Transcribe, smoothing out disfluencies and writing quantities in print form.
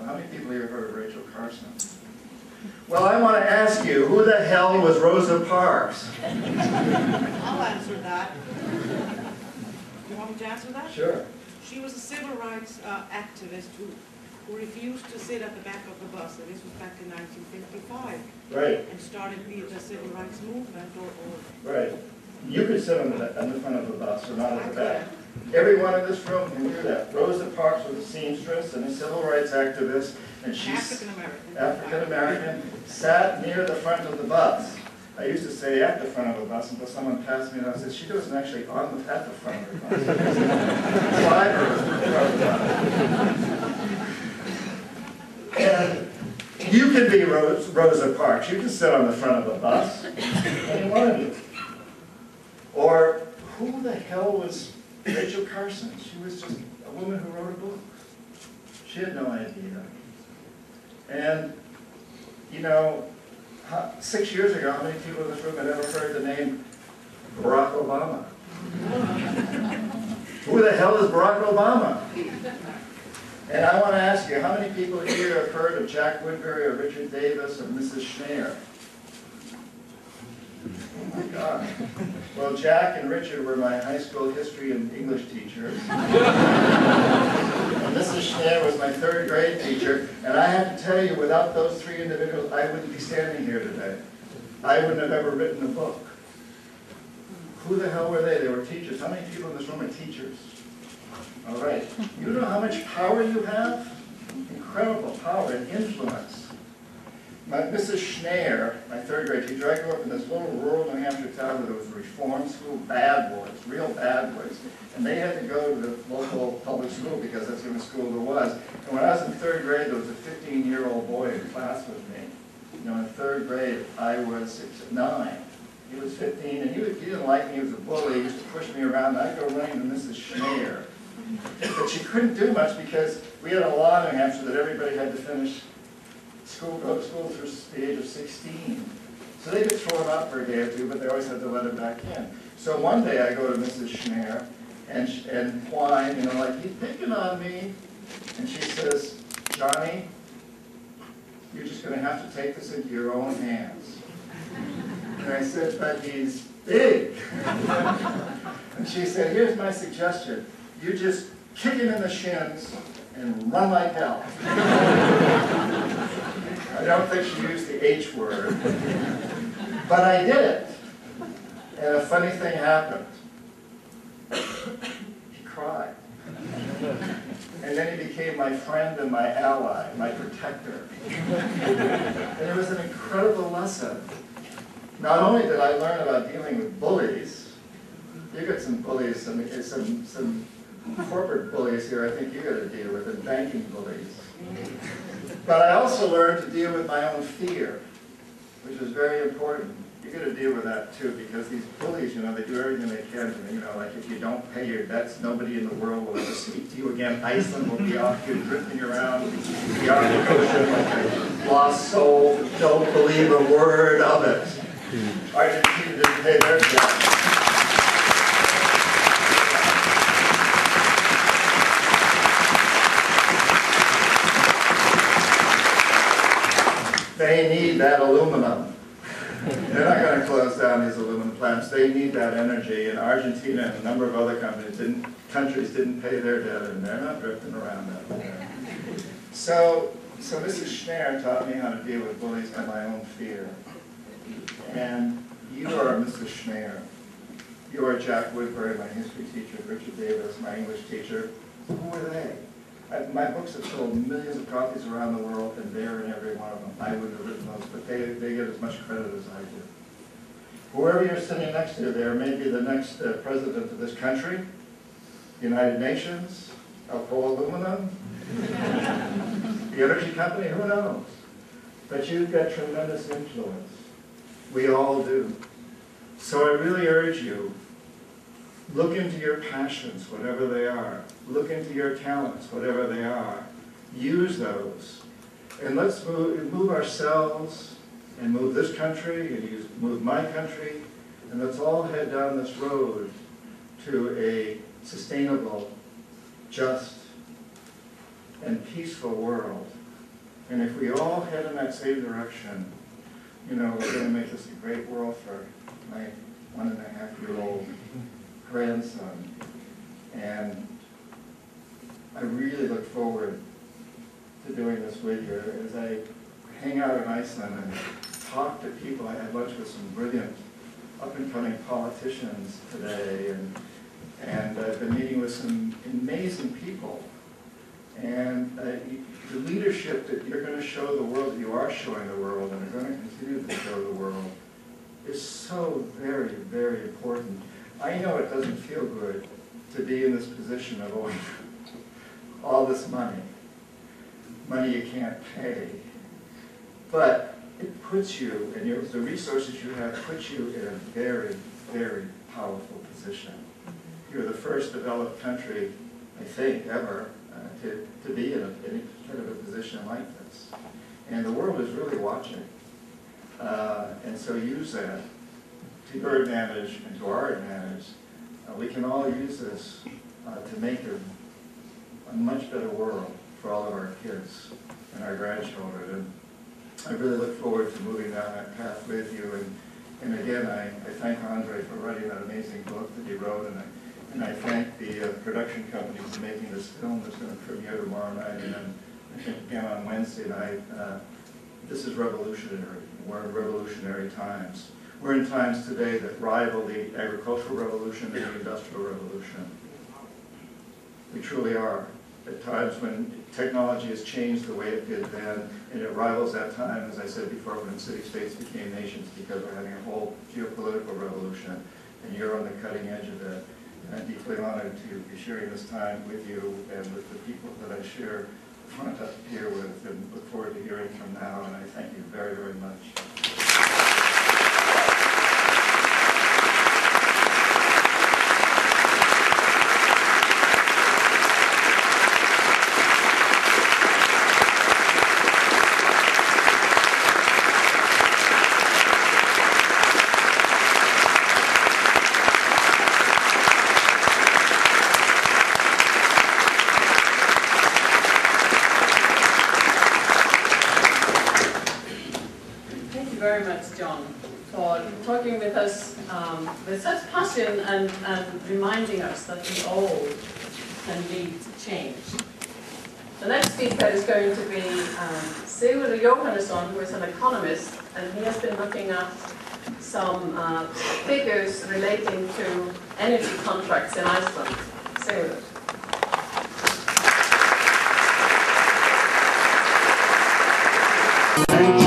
How many people here have heard of Rachel Carson? Well, I want to ask you, who the hell was Rosa Parks? I'll answer that. You want me to answer that? Sure. She was a civil rights activist who refused to sit at the back of the bus, and this was back in 1955. Right. And started the civil rights movement. Right. You could sit on the front of the bus, or not at the back. Everyone in this room can do that. Rosa Parks was a seamstress and a civil rights activist, and she's African-American, sat near the front of the bus. I used to say at the front of the bus until someone passed me and I said, she wasn't actually at the front of the bus. Driver was in front of the bus. And you can be Rosa Parks. You can sit on the front of the bus. Any one of you. Or who the hell was Rachel Carson? She was just a woman who wrote a book. She had no idea. And, you know, 6 years ago, how many people in this room had ever heard the name Barack Obama? Who the hell is Barack Obama? And I want to ask you, how many people here have heard of Jack Woodbury or Richard Davis or Mrs. Schneer? Oh my God. Well, Jack and Richard were my high school history and English teachers. And Mrs. Schneer was my third grade teacher. And I have to tell you, without those three individuals, I wouldn't be standing here today. I wouldn't have ever written a book. Who the hell were they? They were teachers. How many people in this room are teachers? All right. You know how much power you have? Incredible power and influence. Mrs. Schneer, my third grade teacher, I grew up in this little rural New Hampshire town where there was a reform school, bad boys, real bad boys. And they had to go to the local public school because that's the only school there was. And when I was in third grade, there was a 15-year-old boy in class with me. You know, in third grade, I was 9. He was 15, and he didn't like me. He was a bully. He used to push me around. And I'd go running to Mrs. Schneer. But she couldn't do much because we had a law in New Hampshire that everybody had to finish school, go to school through the age of 16. So they could throw him out for a day or two, but they always had to let him back in. So one day I go to Mrs. Schneer and whine, you know, like, he's picking on me. And she says, Johnny, you're just going to have to take this into your own hands. And I said, but he's big. And she said, here's my suggestion. You just kick him in the shins and run like hell. I don't think she used the H word. But I did it. And a funny thing happened. He cried. And then he became my friend and my ally, my protector. And it was an incredible lesson. Not only did I learn about dealing with bullies, you got some bullies, some corporate bullies here I think you got to deal with, and banking bullies. But I also learned to deal with my own fear, which is very important. You got to deal with that too, because these bullies, you know, they do everything they can to, you know, like if you don't pay your debts, nobody in the world will ever speak to you again. Iceland will be off you drifting around the Arctic Ocean like a lost soul. Don't believe a word of it. Argentina didn't pay their debts. They need that aluminum. They're not going to close down these aluminum plants. They need that energy. And Argentina and a number of other countries didn't pay their debt, and they're not drifting around out there. So Mrs. Schneer taught me how to deal with bullies by my own fear. And you are Mrs. Schneer. You are Jack Woodbury, my history teacher, Richard Davis, my English teacher. Who are they? My books have sold millions of copies around the world, and they're in every one of them. I wouldn't have written those, but they get as much credit as I do. Whoever you're sitting next to there may be the next president of this country, United Nations, Alcoa Aluminum, the energy company, who knows? But you've got tremendous influence. We all do. So I really urge you, look into your passions, whatever they are. Look into your talents, whatever they are. Use those. And let's move ourselves and move this country and move my country. And let's all head down this road to a sustainable, just, and peaceful world And if we all head in that same direction, you know, we're going to make this a great world for my 1.5-year-old grandson. And I really look forward to doing this with you. As I hang out in Iceland and talk to people, I had lunch with some brilliant up-and-coming politicians today, and I've been meeting with some amazing people. And the leadership that you're going to show the world, that you are showing the world, and are going to continue to show the world, is so very, very important. I know it doesn't feel good to be in this position of owing all this money you can't pay. But it puts you, and the resources you have, puts you in a very, very powerful position. You're the first developed country, I think, ever, to be in any kind of a position like this. And the world is really watching. And so use that to your advantage and to our advantage. We can all use this to make a much better world for all of our kids and our grandchildren. And I really look forward to moving down that path with you. And again, I thank Andre for writing that amazing book that he wrote, and I thank the production company for making this film that's going to premiere tomorrow night, and then I think again on Wednesday night. This is revolutionary. We're in revolutionary times. We're in times today that rival the agricultural revolution and the industrial revolution. We truly are. At times when technology has changed the way it did then, and it rivals that time, as I said before, when city-states became nations, because we're having a whole geopolitical revolution, and you're on the cutting edge of it. And I'm deeply honored to be sharing this time with you and with the people that I share the front up here with, and look forward to hearing from now, and I thank you very, very much. Very much, John, for talking with us with such passion and reminding us that we all can lead to change. The next speaker is going to be Sigurður Jóhannesson, who is an economist, and he has been looking at some figures relating to energy contracts in Iceland. Sigurður. Thank you.